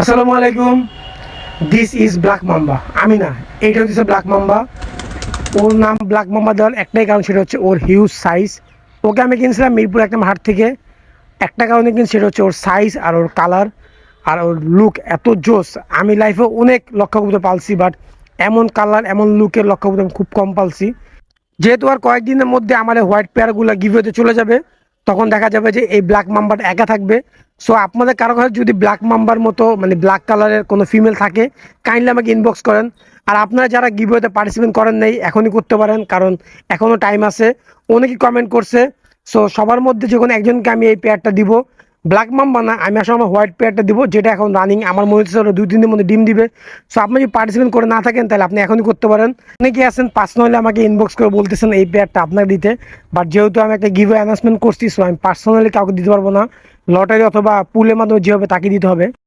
আসসালামু আলাইকুম। This is black mamba. আমি না, এইটা হচ্ছে ব্ল্যাক মাম্বা। ওর নাম ব্ল্যাক মাম্বা দেওয়ার একটাই কারণ, সেটা হচ্ছে ওর হিউজ সাইজ। ওকে আমি কিনছিলাম মিরপুর একটা হাট থেকে। একটা কারণে কিনছি, সেটা হচ্ছে ওর সাইজ আর ওর কালার আর ওর লুক এত জোস। আমি লাইফে অনেক লক্ষ্য কবুতর পালছি, বাট এমন কালার এমন লুকের লক্ষ্য কবুতর আমি খুব কম পালছি। যেহেতু আর কয়েকদিনের মধ্যে আমার হোয়াইট পেয়ারগুলো গিভওয়েতে চলে যাবে, তখন দেখা যাবে যে এই ব্ল্যাক মাম্বাটা একা থাকবে। সো আপনাদের কারো কাছে যদি ব্ল্যাক মাম্বার মতো মানে ব্ল্যাক কালারের কোনো ফিমেল থাকে, কাইন্ডলি আমাকে ইনবক্স করেন। আর আপনারা যারা গিভওয়েতে পার্টিসিপেট করেন নাই, এখনই করতে পারেন, কারণ এখনও টাইম আছে। অনেকেই কমেন্ট করছে। সো সবার মধ্যে যে কোনো একজনকে আমি এই পেয়ারটা দিব। ব্ল্যাক মাম্বা না, আমি আসলে আমার হোয়াইট পেয়ারটা দিব, যেটা এখন রানিং। আমার মনে হচ্ছে ওরা 2-3 দিনের মধ্যে ডিম দিবে। সো আপনি যদি পার্টিসিপেট করে না থাকেন, তাহলে আপনি এখনই করতে পারেন। অনেকে আছেন পার্সোনালি আমাকে ইনবক্স করে বলতেছেন এই পেয়ারটা আপনাকে দিতে, বাট যেহেতু আমি একটা গিভ অ্যানাউন্সমেন্ট করছি, সো আমি পার্সোনালি কাউকে দিতে পারবো না। লটারি অথবা পুলের মাধ্যমে যে হবে তাকে দিতে হবে।